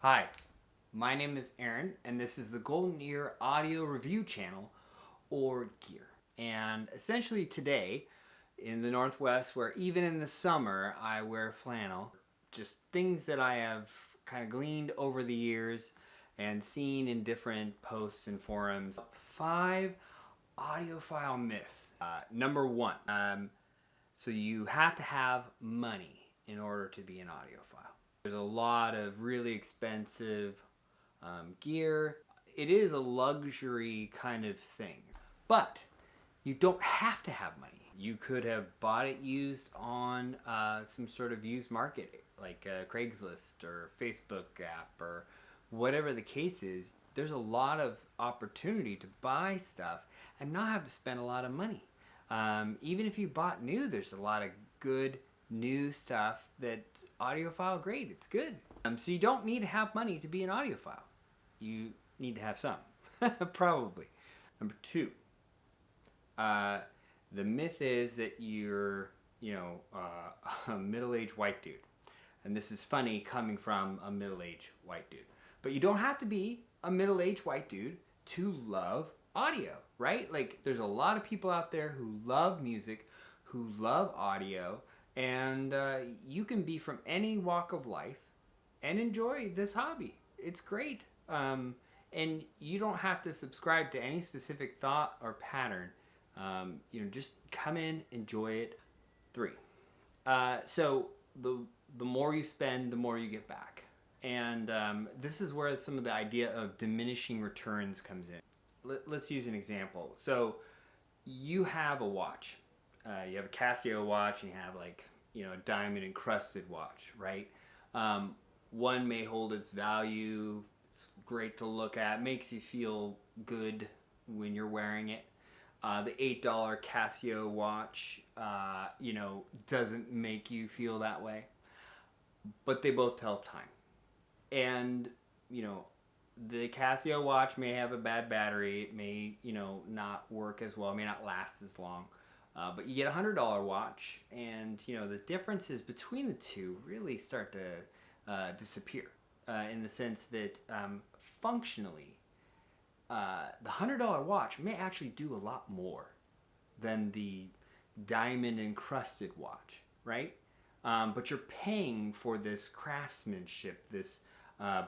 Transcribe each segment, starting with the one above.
Hi, my name is Aaron, and this is the Golden Ear Audio Review Channel, or GEAR. And essentially today, in the Northwest, where even in the summer I wear flannel, just things that I have kind of gleaned over the years and seen in different posts and forums. 5 audiophile myths. Number 1, so you have to have money in order to be an audiophile. There's a lot of really expensive gear. It is a luxury kind of thing, but you don't have to have money. You could have bought it used on some sort of used market like Craigslist or Facebook app or whatever the case is. There's a lot of opportunity to buy stuff and not have to spend a lot of money. Even if you bought new, there's a lot of good new stuff that's audiophile grade. It's good. So you don't need to have money to be an audiophile. You need to have some, probably. Number 2, the myth is that you're, a middle-aged white dude. And this is funny coming from a middle-aged white dude. But you don't have to be a middle-aged white dude to love audio, right? Like, there's a lot of people out there who love music, who love audio, and you can be from any walk of life and enjoy this hobby. It's great. And you don't have to subscribe to any specific thought or pattern. Just come in, enjoy it. 3. So the more you spend, the more you get back. And this is where some of the idea of diminishing returns comes in. Let's use an example. So you have a watch. You have a Casio watch, and you have a diamond encrusted watch, right? One may hold its value. It's great to look at. Makes you feel good when you're wearing it. The $8 Casio watch, doesn't make you feel that way. But they both tell time. And, the Casio watch may have a bad battery. It may, not work as well. It may not last as long. But you get a $100 watch, and, the differences between the two really start to disappear in the sense that functionally, the $100 watch may actually do a lot more than the diamond encrusted watch, right? But you're paying for this craftsmanship, this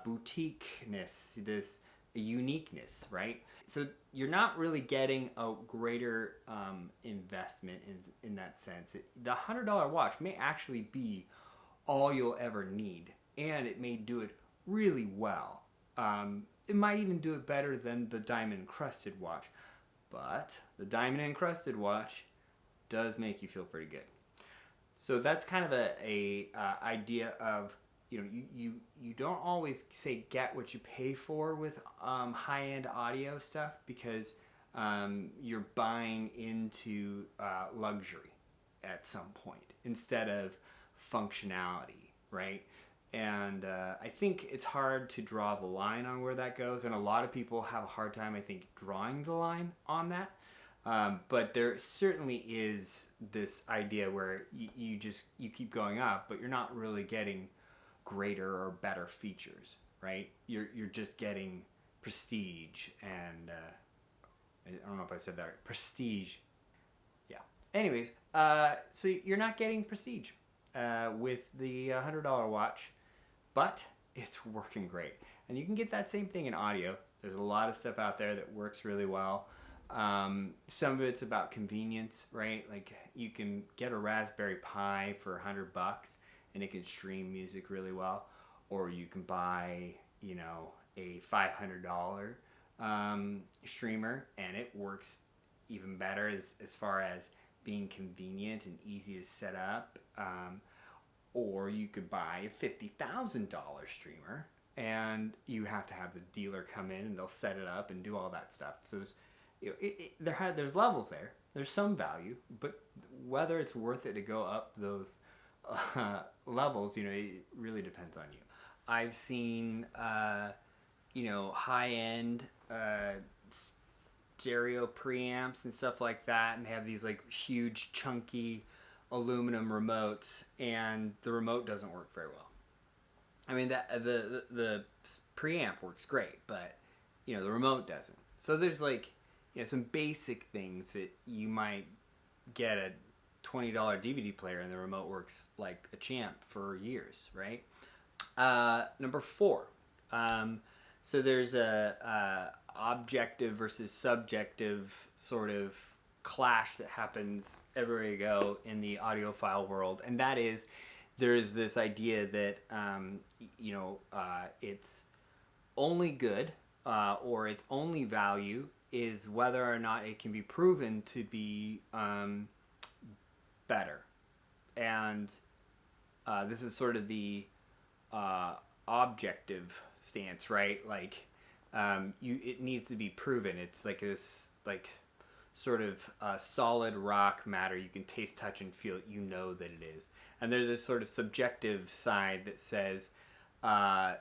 boutiqueness, this uniqueness, right? So you're not really getting a greater investment in that sense. The $100 watch may actually be all you'll ever need, and it may do it really well. It might even do it better than the diamond encrusted watch, but the diamond encrusted watch does make you feel pretty good. So that's kind of a idea of, you don't always say get what you pay for with high-end audio stuff, because you're buying into luxury at some point instead of functionality, right? And I think it's hard to draw the line on where that goes, and a lot of people have a hard time, I think, drawing the line on that. But there certainly is this idea where you keep going up, but you're not really getting greater or better features, right? You're just getting prestige, and I don't know if I said that right. Prestige. Yeah. Anyways, so you're not getting prestige with the $100 watch, but it's working great. And you can get that same thing in audio. There's a lot of stuff out there that works really well. Some of it's about convenience, right? Like, you can get a Raspberry Pi for $100 and it can stream music really well. Or you can buy, a $500 streamer, and it works even better as far as being convenient and easy to set up. Or you could buy a $50,000 streamer, and you have to have the dealer come in and they'll set it up and do all that stuff. So there's levels there. There's some value, but whether it's worth it to go up those levels, it really depends on you. I've seen, high-end stereo preamps and stuff like that, and they have these huge chunky aluminum remotes, and the remote doesn't work very well. I mean, the preamp works great, but you know the remote doesn't. So there's like, you know, some basic things that you might get a $20 DVD player and the remote works like a champ for years, right? Number 4. So there's a objective versus subjective sort of clash that happens everywhere you go in the audiophile world, and that is there's this idea that it's only good or its only value is whether or not it can be proven to be better, and this is sort of the objective stance, right? Like it needs to be proven. It's like this like sort of solid rock matter you can taste, touch, and feel it. You know that it is. And there's this sort of subjective side that says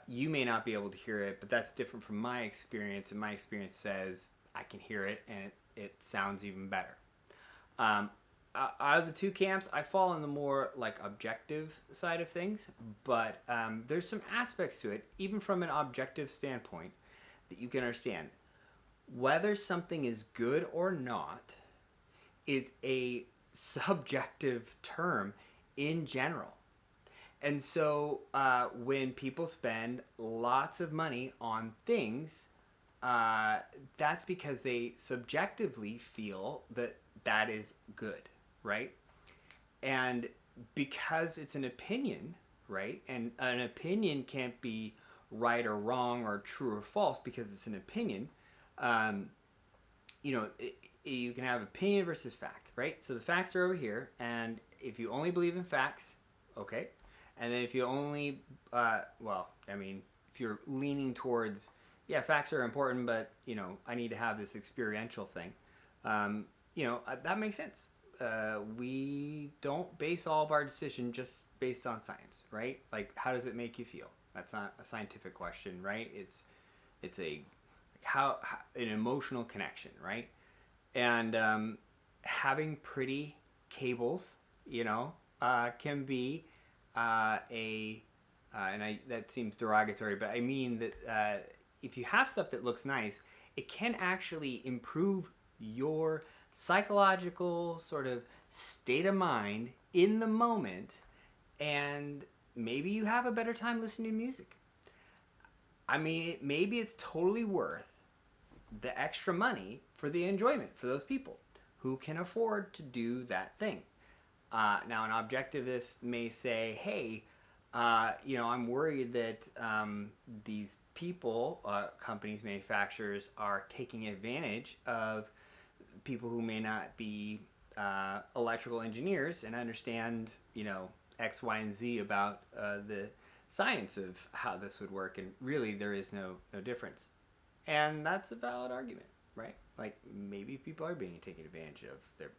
you may not be able to hear it, but that's different from my experience, and my experience says I can hear it and it sounds even better. Out of the two camps, I fall in the more like objective side of things, but there's some aspects to it, even from an objective standpoint, that you can understand. Whether something is good or not is a subjective term in general. And so when people spend lots of money on things, that's because they subjectively feel that that is good, right? And because it's an opinion, right? And an opinion can't be right or wrong or true or false because it's an opinion. You can have opinion versus fact, right? So the facts are over here, and if you only believe in facts, okay. And then if you only, if you're leaning towards, yeah, facts are important, but, you know, I need to have this experiential thing, that makes sense. We don't base all of our decision just based on science, right? Like, how does it make you feel? That's not a scientific question, right? It's how an emotional connection, right? And having pretty cables, can be that seems derogatory, but I mean that if you have stuff that looks nice, it can actually improve your psychological sort of state of mind in the moment, and maybe you have a better time listening to music. I mean, maybe it's totally worth the extra money for the enjoyment for those people who can afford to do that thing. Now, an objectivist may say, hey, I'm worried that these people, companies, manufacturers, are taking advantage of people who may not be electrical engineers and understand, X, Y, and Z about the science of how this would work, and really there is no difference. And that's a valid argument, right? Like, maybe people are being taken advantage of. They're,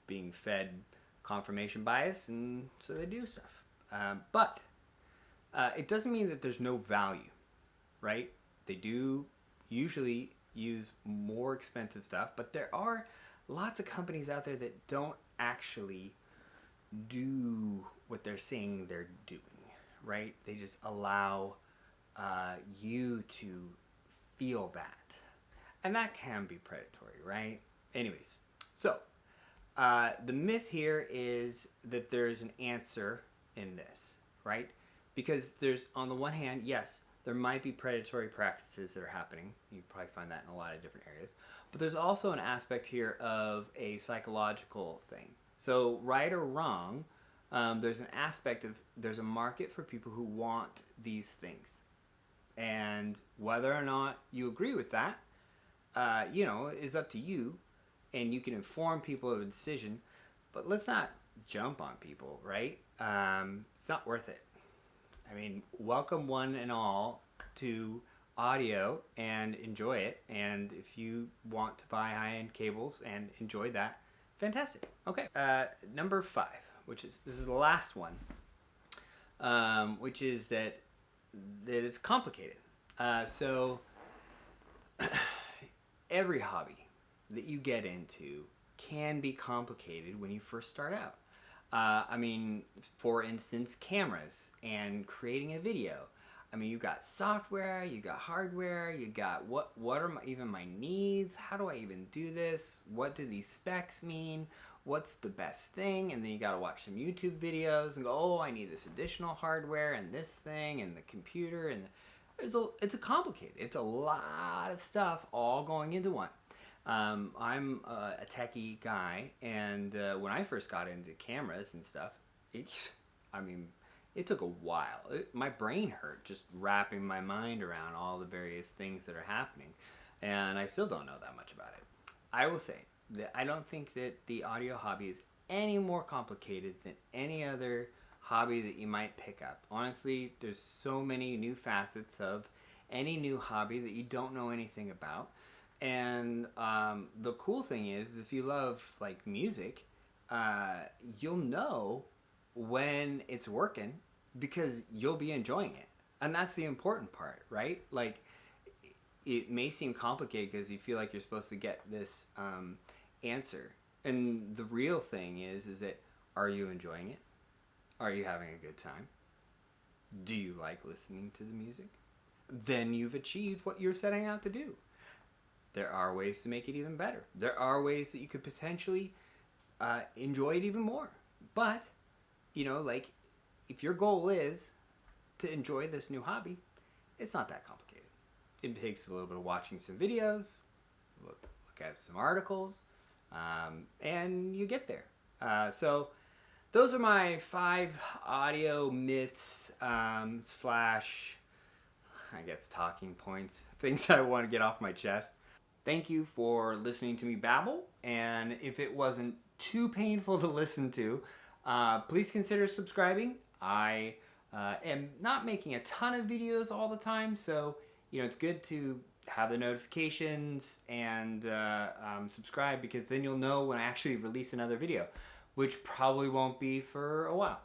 being fed confirmation bias, and so they do stuff. But it doesn't mean that there's no value, right? They do usually use more expensive stuff, but there are lots of companies out there that don't actually do what they're saying they're doing, right? They just allow you to feel that. And that can be predatory, right? Anyways, so the myth here is that there's an answer in this, right? Because there's, on the one hand, yes, there might be predatory practices that are happening. You probably find that in a lot of different areas. But there's also an aspect here of a psychological thing. So right or wrong, there's an aspect of, there's a market for people who want these things. And whether or not you agree with that, is up to you. And you can inform people of a decision. But let's not jump on people, right? It's not worth it. I mean, welcome one and all to audio and enjoy it. And if you want to buy high-end cables and enjoy that, fantastic. Okay, number 5, this is the last one, which is that it's complicated. So every hobby that you get into can be complicated when you first start out. I mean, for instance, cameras and creating a video. I mean, you got software, you got hardware, you got what are even my needs? How do I even do this? What do these specs mean? What's the best thing? And then you got to watch some YouTube videos and go, oh, I need this additional hardware and this thing and the computer, and it's a complicated. It's a lot of stuff all going into one. I'm a techie guy, and when I first got into cameras and stuff, I mean, it took a while. My brain hurt just wrapping my mind around all the various things that are happening, and I still don't know that much about it. I will say that I don't think that the audio hobby is any more complicated than any other hobby that you might pick up. Honestly, there's so many new facets of any new hobby that you don't know anything about. And the cool thing is if you love like music, you'll know when it's working because you'll be enjoying it. And that's the important part, right? Like, it may seem complicated because you feel like you're supposed to get this answer. And the real thing is that are you enjoying it? Are you having a good time? Do you like listening to the music? Then you've achieved what you're setting out to do. There are ways to make it even better. There are ways that you could potentially enjoy it even more. But, you know, like, if your goal is to enjoy this new hobby, it's not that complicated. It takes a little bit of watching some videos, look at some articles, and you get there. So those are my 5 audio myths slash, I guess, talking points, things I want to get off my chest. Thank you for listening to me babble, and if it wasn't too painful to listen to, please consider subscribing. I am not making a ton of videos all the time, so you know it's good to have the notifications and subscribe, because then you'll know when I actually release another video, which probably won't be for a while.